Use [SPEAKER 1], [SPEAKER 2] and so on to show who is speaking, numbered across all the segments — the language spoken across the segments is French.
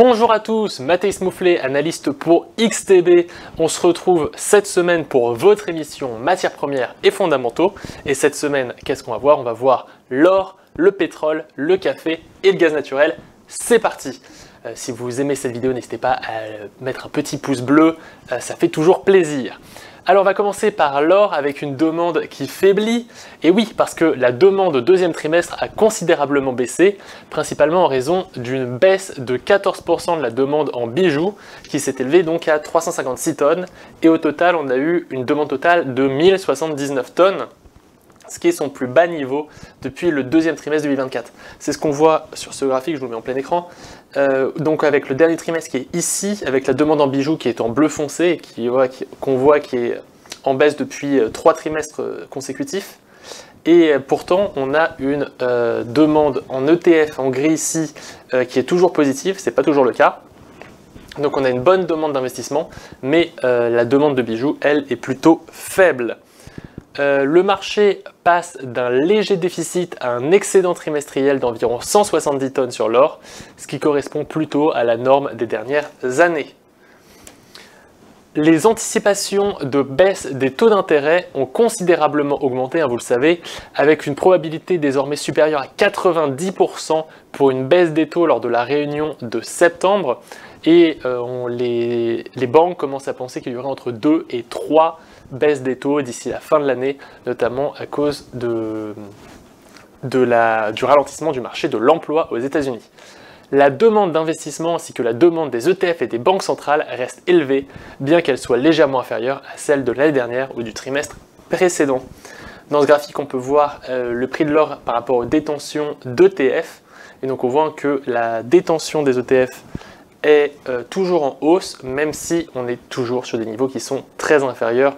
[SPEAKER 1] Bonjour à tous, Mathéis Mouflet, analyste pour XTB. On se retrouve cette semaine pour votre émission Matières premières et fondamentaux. Et cette semaine, qu'est-ce qu'on va voir? On va voir l'or, le pétrole, le café et le gaz naturel. C'est parti! Si vous aimez cette vidéo, n'hésitez pas à mettre un petit pouce bleu, ça fait toujours plaisir. Alors on va commencer par l'or avec une demande qui faiblit. Et oui, parce que la demande au deuxième trimestre a considérablement baissé, principalement en raison d'une baisse de 14% de la demande en bijoux, qui s'est élevée donc à 356 tonnes. Et au total, on a eu une demande totale de 1079 tonnes, ce qui est son plus bas niveau depuis le deuxième trimestre 2024. C'est ce qu'on voit sur ce graphique, je vous le mets en plein écran. Donc avec le dernier trimestre qui est ici, avec la demande en bijoux qui est en bleu foncé, et qu'on voit qui est en baisse depuis 3 trimestres consécutifs. Et pourtant, on a une demande en ETF en gris ici qui est toujours positive, c'est pas toujours le cas. Donc on a une bonne demande d'investissement, mais la demande de bijoux, elle, est plutôt faible. Le marché passe d'un léger déficit à un excédent trimestriel d'environ 170 tonnes sur l'or, ce qui correspond plutôt à la norme des dernières années. Les anticipations de baisse des taux d'intérêt ont considérablement augmenté, vous le savez, avec une probabilité désormais supérieure à 90% pour une baisse des taux lors de la réunion de septembre. Et les banques commencent à penser qu'il y aurait entre 2 et 3 baisses des taux d'ici la fin de l'année, notamment à cause du ralentissement du marché de l'emploi aux États-Unis. La demande d'investissement ainsi que la demande des ETF et des banques centrales reste élevée, bien qu'elle soit légèrement inférieure à celle de l'année dernière ou du trimestre précédent. Dans ce graphique, on peut voir le prix de l'or par rapport aux détentions d'ETF. Et donc on voit que la détention des ETF est toujours en hausse, même si on est toujours sur des niveaux qui sont très inférieurs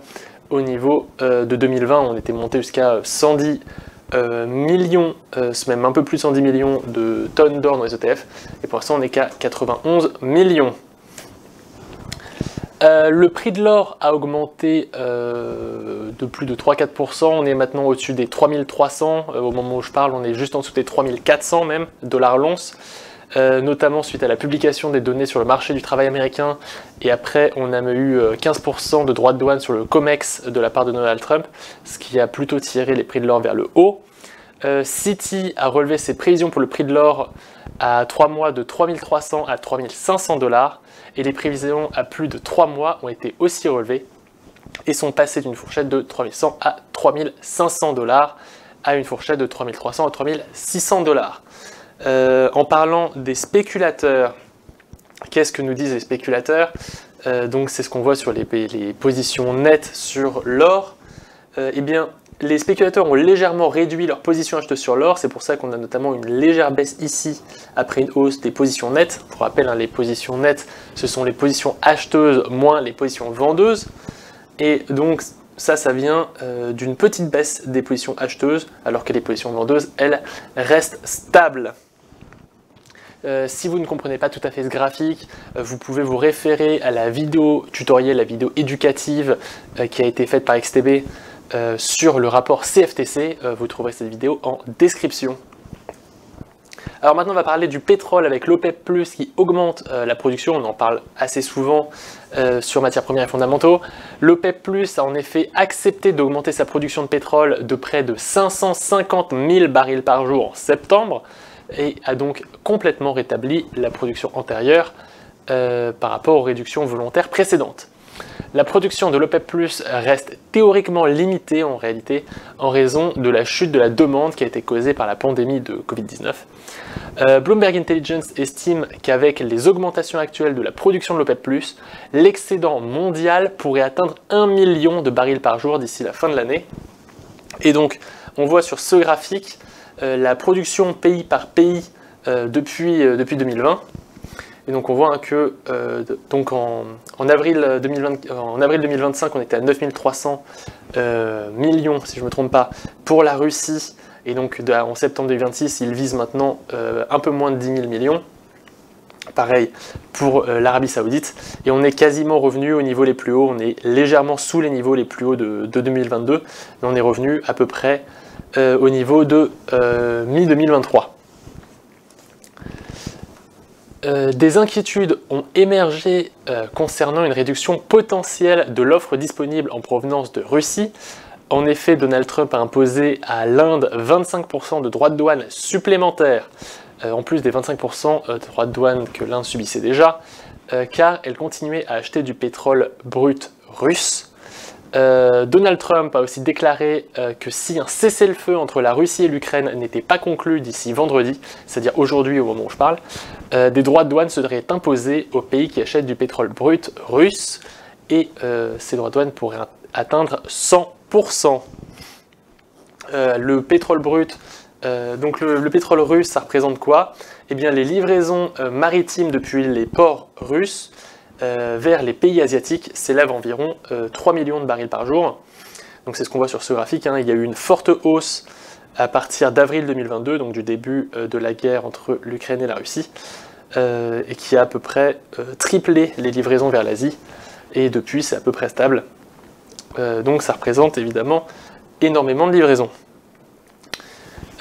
[SPEAKER 1] au niveau de 2020. On était monté jusqu'à 110 millions, même un peu plus de 110 millions de tonnes d'or dans les ETF, et pour l'instant on n'est qu'à 91 millions. Le prix de l'or a augmenté de plus de 3-4%, on est maintenant au-dessus des 3300, au moment où je parle on est juste en dessous des 3400 même, dollars l'once. Notamment suite à la publication des données sur le marché du travail américain, et après on a eu 15% de droits de douane sur le COMEX de la part de Donald Trump, ce qui a plutôt tiré les prix de l'or vers le haut. Citi a relevé ses prévisions pour le prix de l'or à 3 mois de 3300 à 3500 dollars, et les prévisions à plus de 3 mois ont été aussi relevées et sont passées d'une fourchette de 3100 à 3500 dollars à une fourchette de 3300 à 3600 dollars. En parlant des spéculateurs, qu'est-ce que nous disent les spéculateurs? Donc c'est ce qu'on voit sur les positions nettes sur l'or. Eh bien, les spéculateurs ont légèrement réduit leur position acheteuse sur l'or, c'est pour ça qu'on a notamment une légère baisse ici après une hausse des positions nettes. Pour rappel, les positions nettes, ce sont les positions acheteuses moins les positions vendeuses. Et donc ça vient d'une petite baisse des positions acheteuses, alors que les positions vendeuses, elles, restent stables. Si vous ne comprenez pas tout à fait ce graphique, vous pouvez vous référer à la vidéo tutoriel, la vidéo éducative qui a été faite par XTB sur le rapport CFTC. Vous trouverez cette vidéo en description. Alors maintenant on va parler du pétrole avec l'OPEP+, qui augmente la production, on en parle assez souvent sur matières premières et fondamentaux. L'OPEP+, a en effet accepté d'augmenter sa production de pétrole de près de 550 000 barils par jour en septembre, et a donc complètement rétabli la production antérieure par rapport aux réductions volontaires précédentes. La production de l'OPEP+ reste théoriquement limitée en réalité en raison de la chute de la demande qui a été causée par la pandémie de Covid-19. Bloomberg Intelligence estime qu'avec les augmentations actuelles de la production de l'OPEP+, l'excédent mondial pourrait atteindre 1 million de barils par jour d'ici la fin de l'année. Et donc, on voit sur ce graphique la production pays par pays depuis 2020. Et donc on voit que en avril 2025, on était à 9300 millions, si je ne me trompe pas, pour la Russie. Et donc en septembre 2026, ils visent maintenant un peu moins de 10 000 millions. Pareil pour l'Arabie Saoudite. Et on est quasiment revenu aux niveaux les plus hauts. On est légèrement sous les niveaux les plus hauts de 2022. Mais on est revenu à peu près au niveau de mi-2023. Des inquiétudes ont émergé concernant une réduction potentielle de l'offre disponible en provenance de Russie. En effet, Donald Trump a imposé à l'Inde 25% de droits de douane supplémentaires, en plus des 25% de droits de douane que l'Inde subissait déjà, car elle continuait à acheter du pétrole brut russe. Donald Trump a aussi déclaré que si un cessez-le-feu entre la Russie et l'Ukraine n'était pas conclu d'ici vendredi, c'est-à-dire aujourd'hui au moment où je parle, des droits de douane seraient imposés aux pays qui achètent du pétrole brut russe et ces droits de douane pourraient atteindre 100%. Le pétrole brut, donc le pétrole russe, ça représente quoi? Eh bien les livraisons maritimes depuis les ports russes vers les pays asiatiques s'élève environ 3 millions de barils par jour. Donc c'est ce qu'on voit sur ce graphique, hein. Il y a eu une forte hausse à partir d'avril 2022, donc du début de la guerre entre l'Ukraine et la Russie, et qui a à peu près triplé les livraisons vers l'Asie, et depuis c'est à peu près stable. Donc ça représente évidemment énormément de livraisons.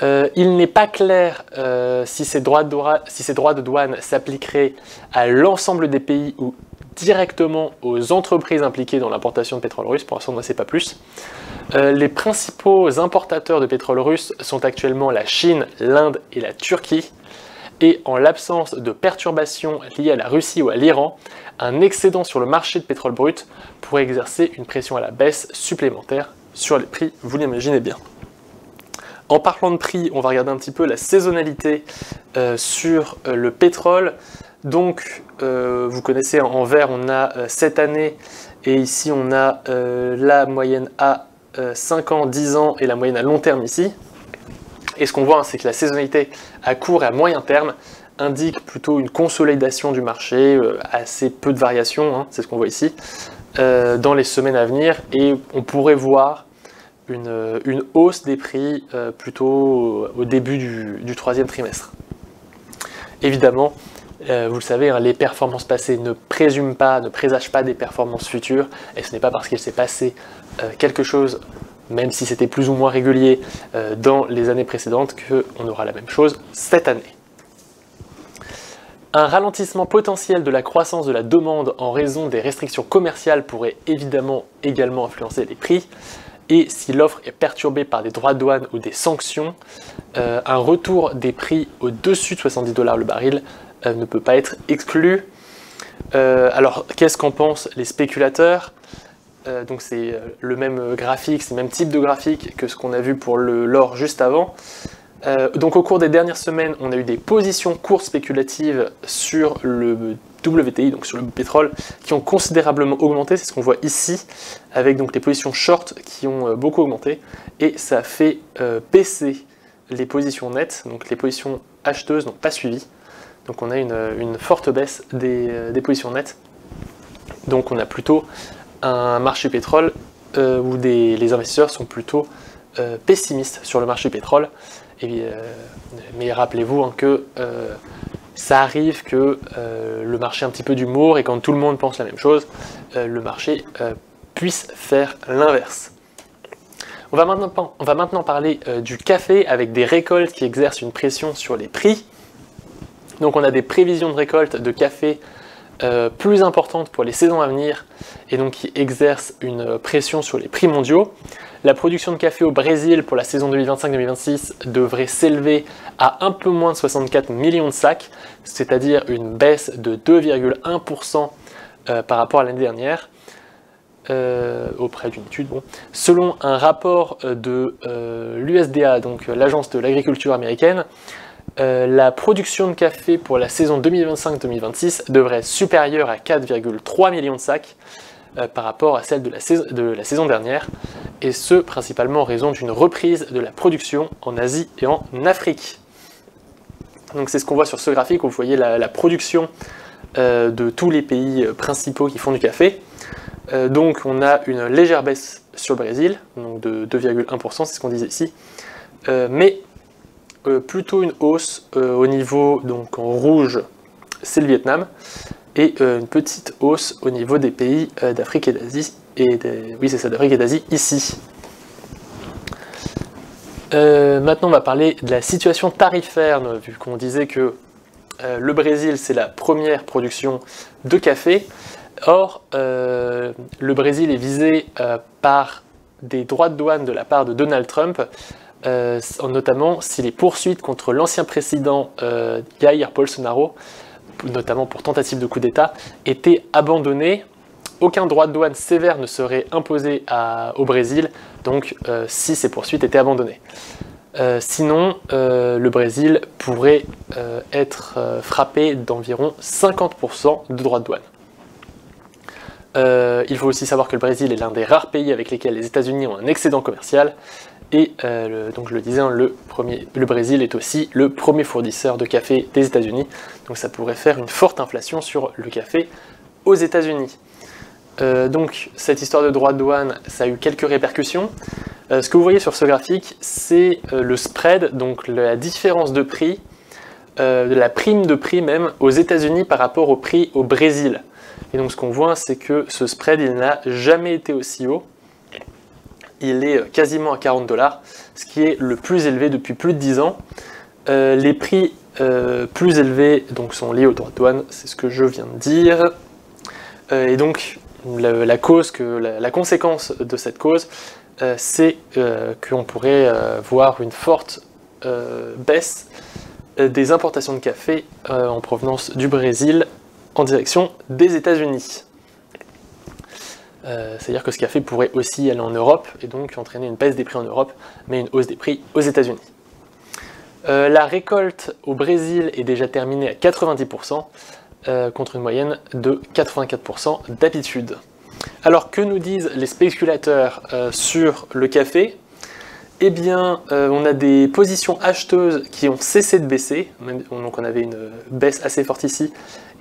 [SPEAKER 1] Il n'est pas clair si ces droits de douane s'appliqueraient à l'ensemble des pays ou directement aux entreprises impliquées dans l'importation de pétrole russe. Pour l'instant, on ne sait pas plus. Les principaux importateurs de pétrole russe sont actuellement la Chine, l'Inde et la Turquie. Et en l'absence de perturbations liées à la Russie ou à l'Iran, un excédent sur le marché de pétrole brut pourrait exercer une pression à la baisse supplémentaire sur les prix, vous l'imaginez bien. En parlant de prix, on va regarder un petit peu la saisonnalité sur le pétrole. Donc, vous connaissez, en vert, on a cette année, et ici, on a la moyenne à 5 ans, 10 ans, et la moyenne à long terme ici. Et ce qu'on voit, hein, c'est que la saisonnalité à court et à moyen terme indique plutôt une consolidation du marché, assez peu de variations, hein, c'est ce qu'on voit ici, dans les semaines à venir, et on pourrait voir une hausse des prix plutôt au début du troisième trimestre. Évidemment, vous le savez, hein, les performances passées ne présagent pas des performances futures, et ce n'est pas parce qu'il s'est passé quelque chose, même si c'était plus ou moins régulier dans les années précédentes, qu'on aura la même chose cette année. Un ralentissement potentiel de la croissance de la demande en raison des restrictions commerciales pourrait évidemment également influencer les prix. Et si l'offre est perturbée par des droits de douane ou des sanctions, un retour des prix au-dessus de 70 $ le baril ne peut pas être exclu. Alors, qu'est-ce qu'en pensent les spéculateurs? Donc c'est le même graphique, c'est le même type de graphique que ce qu'on a vu pour l'or juste avant. Donc au cours des dernières semaines, on a eu des positions courtes spéculatives sur le WTI, donc sur le pétrole, qui ont considérablement augmenté, c'est ce qu'on voit ici, avec donc les positions short qui ont beaucoup augmenté, et ça a fait baisser les positions nettes, donc les positions acheteuses n'ont pas suivi, donc on a une forte baisse des positions nettes, donc on a plutôt un marché pétrole où les investisseurs sont plutôt pessimistes sur le marché pétrole, mais rappelez-vous hein, que ça arrive que le marché ait un petit peu d'humour et quand tout le monde pense la même chose, le marché puisse faire l'inverse. On va maintenant parler du café avec des récoltes qui exercent une pression sur les prix. Donc on a des prévisions de récolte de café plus importantes pour les saisons à venir et donc qui exercent une pression sur les prix mondiaux. La production de café au Brésil pour la saison 2025-2026 devrait s'élever à un peu moins de 64 millions de sacs, c'est-à-dire une baisse de 2,1% par rapport à l'année dernière, auprès d'une étude. Bon. Selon un rapport de l'USDA, donc l'agence de l'agriculture américaine, la production de café pour la saison 2025-2026 devrait être supérieure à 4,3 millions de sacs, par rapport à celle de la saison dernière, et ce principalement en raison d'une reprise de la production en Asie et en Afrique. Donc c'est ce qu'on voit sur ce graphique où vous voyez la production de tous les pays principaux qui font du café. Donc on a une légère baisse sur le Brésil, donc de 2,1%, c'est ce qu'on disait ici, mais plutôt une hausse au niveau, donc en rouge, c'est le Vietnam, et une petite hausse au niveau des pays d'Afrique et d'Asie, oui c'est ça, d'Afrique et d'Asie ici. Maintenant on va parler de la situation tarifaire, vu qu'on disait que le Brésil, c'est la première production de café. Or, le Brésil est visé par des droits de douane de la part de Donald Trump, notamment si les poursuites contre l'ancien président Jair Bolsonaro, notamment pour tentative de coup d'État, étaient abandonnées. Aucun droit de douane sévère ne serait imposé au Brésil, donc si ces poursuites étaient abandonnées. Sinon, le Brésil pourrait être frappé d'environ 50% de droits de douane. Il faut aussi savoir que le Brésil est l'un des rares pays avec lesquels les États-Unis ont un excédent commercial, et donc je le disais, le Brésil est aussi le premier fournisseur de café des États-Unis, donc ça pourrait faire une forte inflation sur le café aux États-Unis. Donc cette histoire de droits de douane, ça a eu quelques répercussions. Ce que vous voyez sur ce graphique, c'est le spread, donc la différence de prix, de la prime de prix même, aux États-Unis par rapport au prix au Brésil. Et donc ce qu'on voit, c'est que ce spread, il n'a jamais été aussi haut. Il est quasiment à 40 $, ce qui est le plus élevé depuis plus de 10 ans. Les prix plus élevés donc, sont liés aux droits de douane, c'est ce que je viens de dire. Et donc la conséquence de cette cause, c'est qu'on pourrait voir une forte baisse des importations de café en provenance du Brésil en direction des États-Unis. C'est-à-dire que ce café pourrait aussi aller en Europe et donc entraîner une baisse des prix en Europe, mais une hausse des prix aux États-Unis. La récolte au Brésil est déjà terminée à 90%, contre une moyenne de 84% d'habitude. Alors que nous disent les spéculateurs sur le café? Eh bien, on a des positions acheteuses qui ont cessé de baisser, donc on avait une baisse assez forte ici,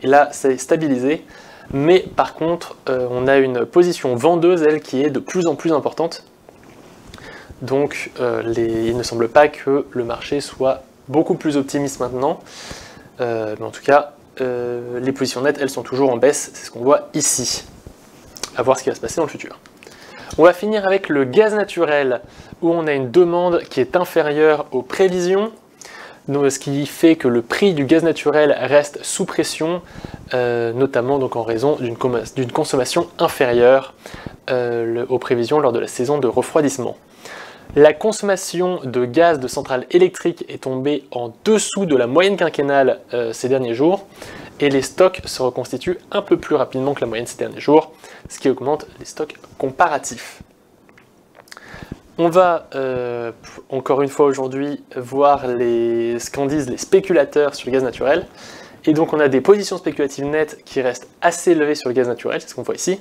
[SPEAKER 1] et là ça est stabilisé, mais par contre on a une position vendeuse, elle, qui est de plus en plus importante, donc il ne semble pas que le marché soit beaucoup plus optimiste maintenant, mais en tout cas les positions nettes, elles sont toujours en baisse, c'est ce qu'on voit ici. À voir ce qui va se passer dans le futur. On va finir avec le gaz naturel, où on a une demande qui est inférieure aux prévisions, donc, ce qui fait que le prix du gaz naturel reste sous pression, notamment donc en raison d'une consommation inférieure aux prévisions lors de la saison de refroidissement. La consommation de gaz de centrales électriques est tombée en dessous de la moyenne quinquennale ces derniers jours, et les stocks se reconstituent un peu plus rapidement que la moyenne ces derniers jours, ce qui augmente les stocks comparatifs. On va, encore une fois aujourd'hui, voir ce qu'en disent les spéculateurs sur le gaz naturel. Et donc on a des positions spéculatives nettes qui restent assez élevées sur le gaz naturel, c'est ce qu'on voit ici,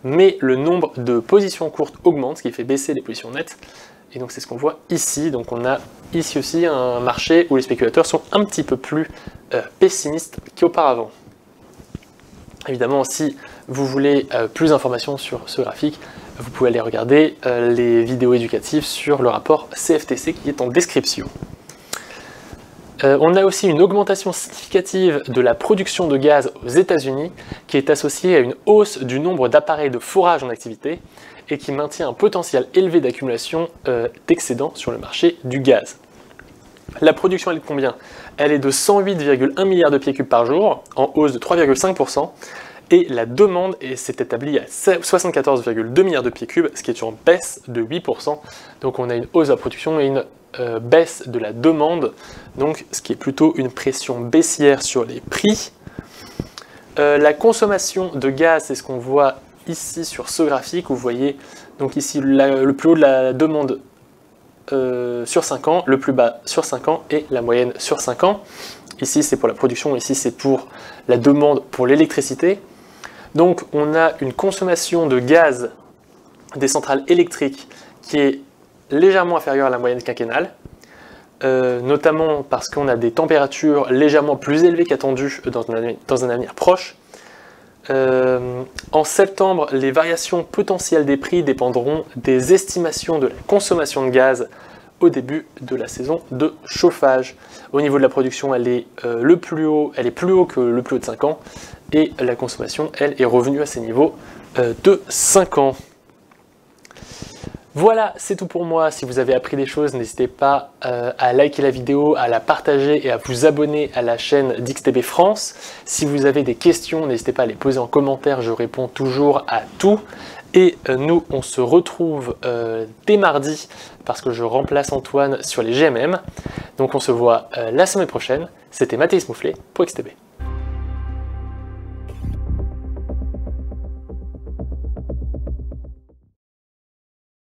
[SPEAKER 1] mais le nombre de positions courtes augmente, ce qui fait baisser les positions nettes. Et donc c'est ce qu'on voit ici. Donc on a ici aussi un marché où les spéculateurs sont un petit peu plus pessimistes qu'auparavant. Évidemment, si vous voulez plus d'informations sur ce graphique, vous pouvez aller regarder les vidéos éducatives sur le rapport CFTC qui est en description. On a aussi une augmentation significative de la production de gaz aux États-Unis qui est associée à une hausse du nombre d'appareils de forage en activité et qui maintient un potentiel élevé d'accumulation d'excédents sur le marché du gaz. La production, elle est de combien? Elle est de 108,1 milliards de pieds cubes par jour, en hausse de 3,5%, et la demande s'est établie à 74,2 milliards de pieds cubes, ce qui est en baisse de 8%. Donc on a une hausse de la production et une baisse de la demande, donc ce qui est plutôt une pression baissière sur les prix. La consommation de gaz, c'est ce qu'on voit ici sur ce graphique. Vous voyez donc ici le plus haut de la demande sur 5 ans, le plus bas sur 5 ans et la moyenne sur 5 ans. Ici c'est pour la production, ici c'est pour la demande pour l'électricité. Donc on a une consommation de gaz des centrales électriques qui est légèrement inférieure à la moyenne quinquennale, notamment parce qu'on a des températures légèrement plus élevées qu'attendues dans un avenir proche. En septembre, les variations potentielles des prix dépendront des estimations de la consommation de gaz au début de la saison de chauffage. Au niveau de la production, elle est plus haut que le plus haut de 5 ans, et la consommation, elle, est revenue à ses niveaux de 5 ans. Voilà, c'est tout pour moi. Si vous avez appris des choses, n'hésitez pas à liker la vidéo, à la partager et à vous abonner à la chaîne d'XTB France. Si vous avez des questions, n'hésitez pas à les poser en commentaire, je réponds toujours à tout. Et nous, on se retrouve dès mardi parce que je remplace Antoine sur les GMM. Donc on se voit la semaine prochaine. C'était Mathéis Mouflet pour XTB.